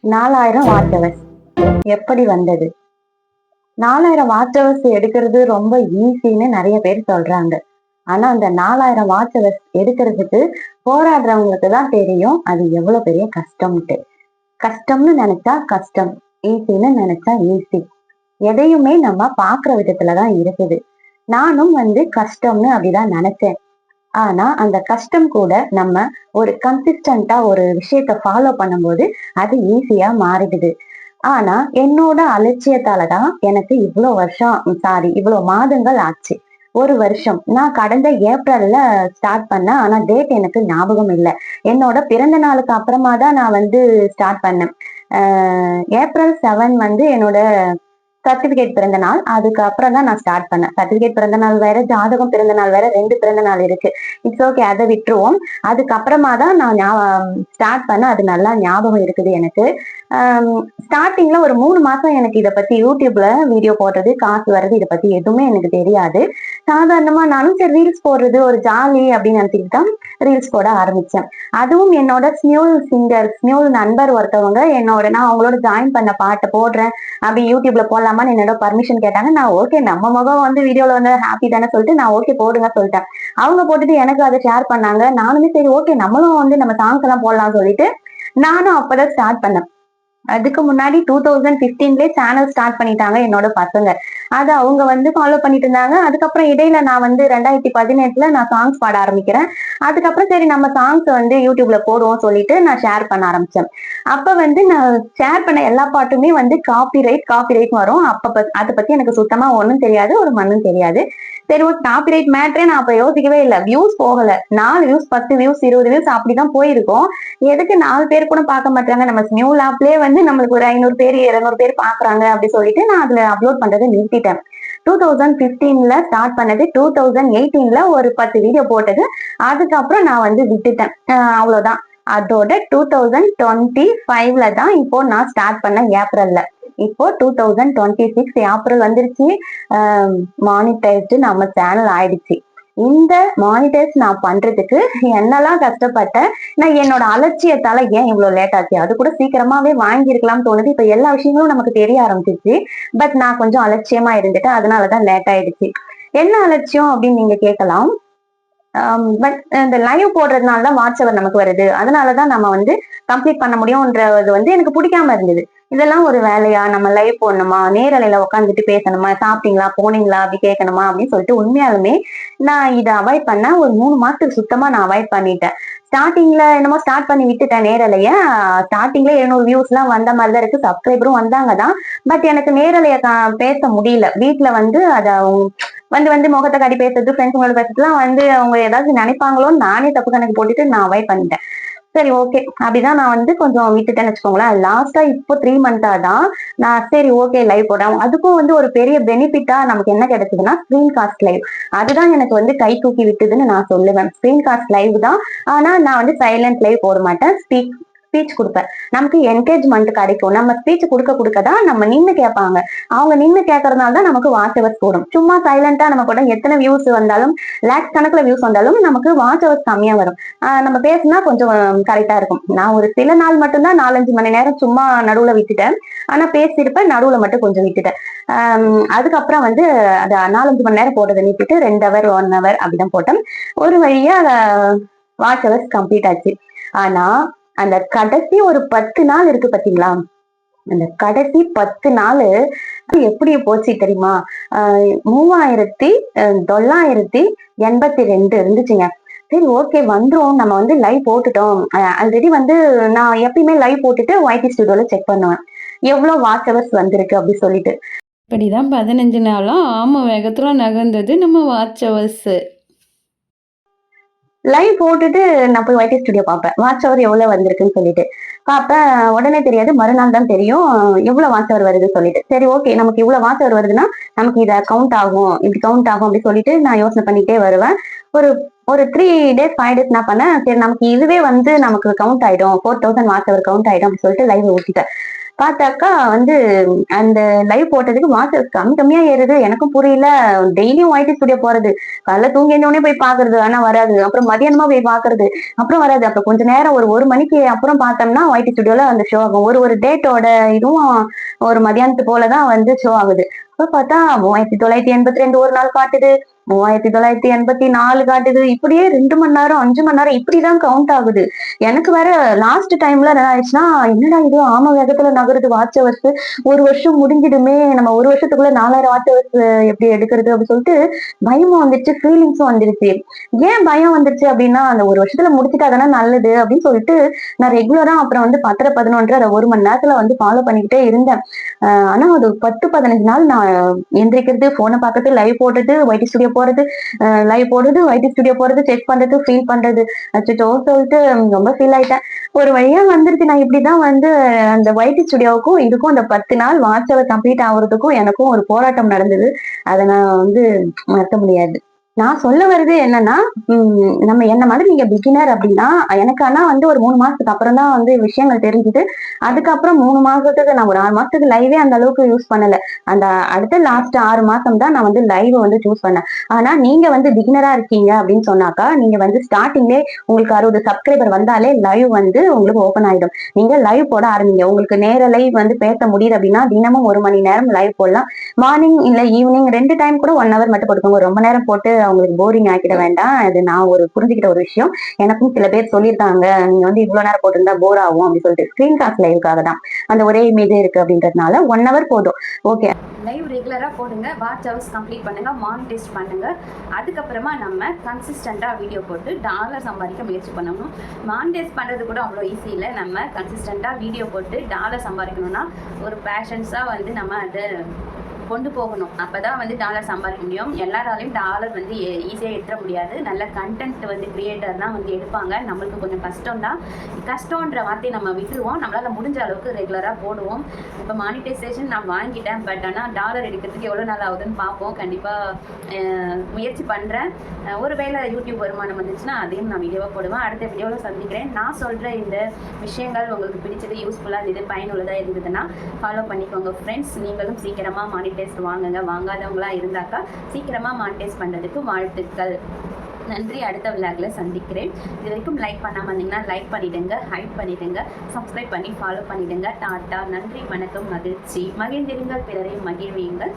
4000 watch hours எப்படி வந்தது? 4000 watch hours எடுக்கிறது ரொம்ப ஈஸின்னு நிறைய பேர் சொல்றாங்க. ஆனா அந்த 4000 வாட்ச் ஹவர்ஸ் எடுக்கிறதுக்கு போராடுறவங்களுக்கு தான் தெரியும் அது எவ்வளவு பெரிய கஷ்டம்ட்டு. கஷ்டம்னு நினைச்சா கஷ்டம், ஈஸின்னு நினைச்சா ஈஸி. எதையுமே நம்ம பாக்குற விதத்துலதான் இருக்குது. நானும் கஷ்டம்னு அப்படிதான் நினைச்சேன். ஆனா அந்த கஷ்டம் கூட நம்ம ஒரு கன்சிஸ்டன்டா ஒரு விஷயத்த ஃபாலோ பண்ணும்போது அது ஈஸியா மாறிடுது. ஆனா என்னோட அலட்சியத்தாலதான் எனக்கு இவ்வளவு மாதங்கள் ஆச்சு. ஒரு வருஷம் நான் கடந்த ஏப்ரல்ல ஸ்டார்ட் பண்ணேன். ஆனா டேட் எனக்கு ஞாபகம் இல்லை. என்னோட பிறந்த நாளுக்கு அப்புறமா தான் நான் ஸ்டார்ட் பண்ணேன். ஏப்ரல் 7 என்னோட சர்டிபிகேட் பிறந்த நாள். அதுக்கப்புறம் தான் நான் ஸ்டார்ட் பண்ணேன். சர்டிபிகேட் பிறந்த நாள் வேற, ஜாதகம் பிறந்த நாள் வேற, 2 பிறந்த நாள் இருக்கு. இட்ஸ் ஓகே, அதை விட்டுருவோம். அதுக்கப்புறமா தான் நான் ஸ்டார்ட் பண்ண. அது நல்லா ஞாபகம் இருக்குது எனக்கு. ஸ்டார்டிங்ல ஒரு 3 மாசம் எனக்கு இதை பத்தி யூடியூப்ல வீடியோ போடுறது, காசு வர்றது, இதை பத்தி எதுவுமே எனக்கு தெரியாது. சாதாரணமா நானும் சரி ரீல்ஸ் போடுறது ஒரு ஜாலி அப்படின்னு நினைச்சிட்டு தான் ரீல்ஸ் போட ஆரம்பிச்சேன். அதுவும் என்னோட ஸ்மியூல் நண்பர் ஒருத்தவங்க நான் அவங்களோட ஜாயின் பண்ண பாட்டை போடுறேன் அப்படி யூடியூப்ல போடலாமான்னு என்னோட பர்மிஷன் கேட்டாங்க. நான் ஓகே, நம்ம முகம் வீடியோல ஹாப்பி தானே சொல்லிட்டு நான் ஓகே போடுங்க சொல்லிட்டேன். அவங்க போட்டுட்டு எனக்கு அதை ஷேர் பண்ணாங்க. நானுமே சரி ஓகே, நம்மளும் நம்ம சாங்ஸ் எல்லாம் போடலாம் சொல்லிட்டு நானும் அப்பதான் ஸ்டார்ட் பண்ணேன். அதுக்கு முன்னாடி 2015 சேனல் ஸ்டார்ட் பண்ணிட்டாங்க என்னோட பசங்க. அதை அவங்க ஃபாலோ பண்ணிட்டு இருந்தாங்க. அதுக்கப்புறம் இடையில நான் 2018 நான் சாங்ஸ் பாட ஆரம்பிக்கிறேன். அதுக்கப்புறம் சரி நம்ம சாங்ஸ் யூடியூப்ல போடுவோம் சொல்லிட்டு நான் ஷேர் பண்ண ஆரம்பிச்சேன். அப்ப நான் ஷேர் பண்ண எல்லா பாட்டுமே காப்பிரைட் வரும். அதை பத்தி எனக்கு சுத்தமா ஒண்ணும் தெரியாது, ஒரு மண்ணும் தெரியாது. சரி ஒரு காப்பிரைட் மேட்டரே நான் அப்ப யோசிக்கவே இல்லை. வியூஸ் போகல. 4 வியூஸ், 10 வியூஸ், 20 வியூஸ் அப்படிதான் போயிருக்கும். எதுக்கு 4 பேர் கூட பார்க்க மாட்டாங்க, நம்ம ஸ்மியூல் ஆப்லயே நம்மளுக்கு ஒரு 500 பேர் 200 பேர் பாக்குறாங்க அப்படி சொல்லிட்டு நான் அதுல அப்லோட் பண்றதை நிறுத்திட்டேன். 2015 ஸ்டார்ட் பண்ணது, 2018 ஒரு 10 வீடியோ போட்டது. அதுக்கப்புறம் நான் விட்டுட்டேன். அவ்வளவுதான். அதோட 2025 தான் இப்போ நான் ஸ்டார்ட் பண்ணேன் ஏப்ரல்ல. இப்போ 2026 ஏப்ரல் வந்துருச்சு. மானிட்டைஸ்டு நம்ம சேனல் ஆயிடுச்சு. இந்த மானிட்டைஸ் நான் பண்றதுக்கு என்னெல்லாம் கஷ்டப்பட்டேன். நான் என்னோட அலட்சியத்தால ஏன் இவ்வளவு லேட் ஆச்சு, அது கூட சீக்கிரமாவே வாங்கியிருக்கலாம்னு தோணுது. இப்ப எல்லா விஷயங்களும் நமக்கு தெரிய ஆரம்பிச்சிருச்சு. பட் நான் கொஞ்சம் அலட்சியமா இருந்துட்டேன். அதனாலதான் லேட் ஆயிடுச்சு. என்ன அலட்சியம் அப்படின்னு நீங்க கேட்கலாம். பட் இந்த லைவ் போடுறதுனால தான் வாட்ச் ஹவர் நமக்கு வருது. அதனாலதான் நம்ம கம்ப்ளீட் பண்ண முடியும்ன்றது எனக்கு பிடிக்காம இருந்தது. இதெல்லாம் ஒரு வேலையா, நம்ம லைவ் போடணுமா, நேரலையில உட்காந்துட்டு பேசணுமா, சாப்பிட்டீங்களா போனீங்களா அப்படி கேட்கணுமா அப்படின்னு சொல்லிட்டு உண்மையாலுமே நான் இதை அவாய்ட் பண்ண. ஒரு 3 மாசத்துக்கு சுத்தமா நான் அவாய்ட் பண்ணிட்டேன். ஸ்டார்டிங்ல என்னமோ ஸ்டார்ட் பண்ணி விட்டுட்டேன் நேரலைய. ஸ்டார்டிங்ல 700 வியூஸ் எல்லாம் வந்த மாதிரிதான் இருக்கு. சப்ஸ்கிரைபரும் வந்தாங்கதான். பட் எனக்கு நேரலைய பேச முடியல. வீட்டுல அதை முகத்தை காட்டி பேசுறது, ஃப்ரெண்ட்ஸுங்களோட பேசுறதுலாம் அவங்க ஏதாவது நினைப்பாங்களோன்னு நானே தப்பு கணக்கு போட்டுட்டு நான் அவாய்ட் பண்ணிட்டேன். சரி ஓகே, அப்படிதான் நான் கொஞ்சம் விட்டுட்டேன்னு வச்சுக்கோங்களேன். லாஸ்டா இப்போ 3 மந்த்தா தான் நான் சரி ஓகே லைவ் போடுறேன். அதுக்கும் ஒரு பெரிய பெனிஃபிட்டா நமக்கு என்ன கிடைச்சதுன்னா ஸ்கிரீன் காஸ்ட் லைவ். அதுதான் எனக்கு கை தூக்கி விட்டுதுன்னு நான் சொல்லுவேன். ஸ்கிரீன் காஸ்ட் லைவ் தான். ஆனா நான் சைலண்ட் லைவ் போட மாட்டேன். ஸ்பீச் கொடுப்பேன். நமக்கு என்கேஜ்மெண்ட் கிடைக்கும். நம்ம ஸ்பீச் கொடுக்கதான் நம்ம நின்று கேட்பாங்க. அவங்க நின்று கேட்கறதுனால தான் நமக்கு வாட்ச் ஹவர்ஸ் போடும். சும்மா சைலண்டா நம்ம கூட எத்தனை வியூஸ் வந்தாலும், லேக்ஸ் கணக்குல வியூஸ் வந்தாலும் நமக்கு வாட்ச் ஹவர்ஸ் கம்மியா வரும். நம்ம பேசினா கொஞ்சம் கரெக்டா இருக்கும். நான் ஒரு சில நாள் மட்டும்தான் 4-5 மணி நேரம் சும்மா நடுவுல விட்டுட்டேன். ஆனா பேசியிருப்பேன், நடுவுல மட்டும் கொஞ்சம் விட்டுட்டேன். அதுக்கப்புறம் அது 4-5 மணி நேரம் போட்டதை நிறுத்திட்டு 2 ஹவர் 1 ஹவர் அப்படிதான் போட்டேன். ஒரு வழியா வாட்ச் ஹவர்ஸ் கம்ப்ளீட் ஆச்சு. ஆனா அந்த கடைசி ஒரு 10 நாள் இருக்கு பாத்தீங்களா, அந்த கடைசி 10 நாள் எப்படி போச்சு தெரியுமா? 3982 இருந்துச்சுங்க. சரி ஓகே வந்துரும், நம்ம லைவ் போட்டுட்டோம். ஆல்ரெடி நான் எப்பயுமே லைவ் போட்டுட்டு YT ஸ்டுடியோல செக் பண்ணுவேன் எவ்வளவு வாட்ச் ஹவர்ஸ் வந்திருக்கு அப்படி சொல்லிட்டு. இப்படிதான் 15 நாளும் ஆமா வேகத்துல நகர்ந்தது நம்ம வாட்ச் ஹவர்ஸ். லைவ் போட்டுட்டு நான் போய் YT ஸ்டுடியோ பார்ப்பேன், வாட்ச் ஹவர் எவ்வளவு வந்திருக்குன்னு சொல்லிட்டு பார்ப்பேன். உடனே தெரியாது, மறுநாள் தான் தெரியும் எவ்வளவு வாட்ச் ஹவர் வருதுன்னு சொல்லிட்டு. சரி ஓகே, நமக்கு இவ்வளவு வாட்ச் ஹவர் வருதுன்னா நமக்கு இதை கவுண்ட் ஆகும், இப்படி கவுண்ட் ஆகும் அப்படி சொல்லிட்டு நான் யோசனை பண்ணிட்டே வருவேன். ஒரு 3 days 5 days நான் பண்ணேன். சரி நமக்கு இதுவே நமக்கு கவுண்ட் ஆயிடும், 4000 வாட்ச் ஹவர் கவுண்ட் ஆயிடும் அப்படி சொல்லிட்டு லைவ் ஊட்டிட்டேன். பார்த்தாக்கா வந்து அந்த லைவ் போட்டதுக்கு வாட்ச் கம்மியா ஏறுது. எனக்கும் புரியல. டெய்லியும் ஒய்டி ஸ்டுடியோ போறது. காலைல தூங்கி எழுந்தவுடனே போய் பாக்குறது. ஆனா வராது. அப்புறம் மதியானமா போய் பாக்குறது. அப்புறம் வராது. அப்புறம் கொஞ்ச நேரம் ஒரு 1 மணிக்கு அப்புறம் பார்த்தோம்னா, ஒய்டி ஸ்டுடியோல அந்த ஷோ ஆகும். ஒரு ஒரு டேட்டோட இதுவும் ஒரு மதியானத்து போல தான் வந்து ஷோ ஆகுது. அப்ப பார்த்தா 3982 ஒரு நாள் காட்டுது. 3984 காட்டுது. இப்படியே 2 மணி நேரம், 5 மணி நேரம் இப்படிதான் கவுண்ட் ஆகுது. எனக்கு வேற லாஸ்ட் டைம்ல என்ன ஆயிடுச்சுன்னா, என்னடா இது ஆம வேகத்துல நகருது வாட்ச் ஹவர்ஸ். 1 வருஷம் முடிஞ்சிடுமே. நம்ம 1 வருஷத்துக்குள்ள 4000 வாட்ச் ஹவர்ஸ் எப்படி எடுக்கிறது அப்படின்னு சொல்லிட்டு பயமும் வந்துருச்சு, ஃபீலிங்ஸும் வந்துருச்சு. ஏன் பயம் வந்துருச்சு அப்படின்னா, அந்த 1 வருஷத்துல முடிச்சுட்டா தானே நல்லது அப்படின்னு சொல்லிட்டு நான் ரெகுலரா அப்புறம் வந்து 10, 11 அத 1 மணி நேரத்துல வந்து ஃபாலோ பண்ணிக்கிட்டே இருந்தேன். ஆனா அது 10, 15 நாள் நான் எந்திரிக்கிறது, போனை பார்க்கறது, லைவ் போடுறது, ஒய்டி ஸ்டுடியோ போறது, லைவ் போடுறது, ஒய்டி ஸ்டுடியோ போறது, செக் பண்றது, ஃபீல் பண்றது. அச்சச்சோ சொல்லிட்டு ரொம்ப ஃபீல் ஆயிட்டேன். ஒரு வழியா வந்துருச்சு. நான் இப்படிதான் வந்து அந்த ஒய்டி ஸ்டுடியோவுக்கும் இதுக்கும் அந்த 10 நாள் வாட்ச் ஹவர் கம்ப்ளீட் ஆகுறதுக்கும் எனக்கும் ஒரு போராட்டம் நடந்தது. அத நான் வந்து மறக்க முடியாது. நான் சொல்ல வர்றது என்னன்னா, நம்ம என்ன மாதிரி நீங்க பிகினர் அப்படின்னா, எனக்கு ஆனா வந்து ஒரு 3 மாசத்துக்கு அப்புறம் தான் வந்து விஷயங்கள் தெரிஞ்சுது. அதுக்கப்புறம் 3 மாசத்துக்கு நான் ஒரு 6 மாசத்துக்கு லைவே அந்த அளவுக்கு யூஸ் பண்ணல. அந்த அடுத்த லாஸ்ட் 6 மாசம் தான் நான் வந்து லைவ் வந்து சூஸ் பண்ணேன். ஆனா நீங்க வந்து பிகினரா இருக்கீங்க அப்படின்னு சொன்னாக்கா, நீங்க வந்து ஸ்டார்டிங்லே உங்களுக்கு 60 சப்ஸ்கிரைபர் வந்தாலே லைவ் வந்து உங்களுக்கு ஓப்பன் ஆயிடும். நீங்க லைவ் போட ஆரம்பிங்க. உங்களுக்கு நேர லைவ் வந்து பேச முடியுது அப்படின்னா, தினமும் 1 மணி நேரம் லைவ் போடலாம். மார்னிங் இல்ல ஈவினிங் 2 டைம் கூட 1 ஹவர் மட்டும் போட்டுக்கோங்க. ரொம்ப நேரம் போட்டு அவங்களுக்கு போரிங் ஆக்கிட வேண்டாம். அது நான் புரிஞ்சுக்கிட்ட ஒரு விஷயம். எனக்கும் சில பேர் சொல்லியிருக்காங்க, நீங்க வந்து இவ்வளவு நேரம் போட்டிருந்தா போர் ஆகும் அப்படின்னு சொல்லிட்டு. ஸ்கிரீன் காஸ்ட் லைவுக்காக தான். அந்த ஒரே இமேஜே இருக்கு அப்படின்றதுனால 1 ஹவர் போதும். ஓகே. லைவ் ரெகுலராக போடுங்க, வாட்ச் ஹவர்ஸ் கம்ப்ளீட் பண்ணுங்க, மானிட்டைஸ் பண்ணுங்க. அதுக்கப்புறமா நம்ம கன்சிஸ்டண்ட்டாக வீடியோ போட்டு டாலர் சம்பாதிக்க முயற்சி பண்ணணும். மானிட்டைஸ் பண்ணுறது கூட அவ்வளோ ஈஸி இல்லை. நம்ம கன்சிஸ்டண்ட்டாக வீடியோ போட்டு டாலர் சம்பாதிக்கணும்னா ஒரு பேஷன்ஸாக வந்து நம்ம அதை கொண்டு போகணும். அப்போ தான் வந்து டாலர் சம்பாதிக்க முடியும். எல்லாராலையும் டாலர் வந்து ஈஸியாக எடுத்துட முடியாது. நல்ல கண்டென்ட் வந்து கிரியேட்டர் தான் வந்து எடுப்பாங்க. நம்மளுக்கு கொஞ்சம் கஷ்டம் தான். கஷ்டன்ற வார்த்தையை நம்ம விட்டுருவோம். நம்மளால் முடிஞ்ச அளவுக்கு ரெகுலராக போடுவோம். இப்போ மானிட்டைசேஷன் நான் வாங்கிட்டேன். பட் ஆனால் டாலர் எடுக்கிறதுக்கு எவ்வளோ நாள் ஆகுதுன்னு பார்ப்போம். கண்டிப்பாக முயற்சி பண்ணுறேன். ஒருவேளை யூடியூப் வருமானம் வந்துச்சுன்னா அதையும் நான் வீடியோவாக போடுவேன். அடுத்த வீடியோவில் சந்திக்கிறேன். நான் சொல்கிற இந்த விஷயங்கள் உங்களுக்கு பிடிச்சது, யூஸ்ஃபுல்லாக இருந்தது, பயனுள்ளதாக இருந்ததுன்னா ஃபாலோ பண்ணிக்கோங்க ஃப்ரெண்ட்ஸ். நீங்களும் சீக்கிரமாக மானிட்டைஸ் வாங்குங்க. வாங்காதவங்களா இருந்தாக்கா சீக்கிரமாக மானிட்டைஸ் பண்ணுறதுக்கு வாழ்த்துக்கள். நன்றி. அடுத்த விழாக்களை சந்திக்கிறேன். இது வரைக்கும் லைக் பண்ணாமல் இருந்தீங்கன்னா லைக் பண்ணிடுங்க, ஹைப் பண்ணிடுங்க, சப்ஸ்கிரைப் பண்ணி ஃபாலோ பண்ணிடுங்க. டாட்டா. நன்றி, வணக்கம், மகிழ்ச்சி. மகிழ்ந்திருங்கள், பிறரையும் மகிழ்வியுங்கள்.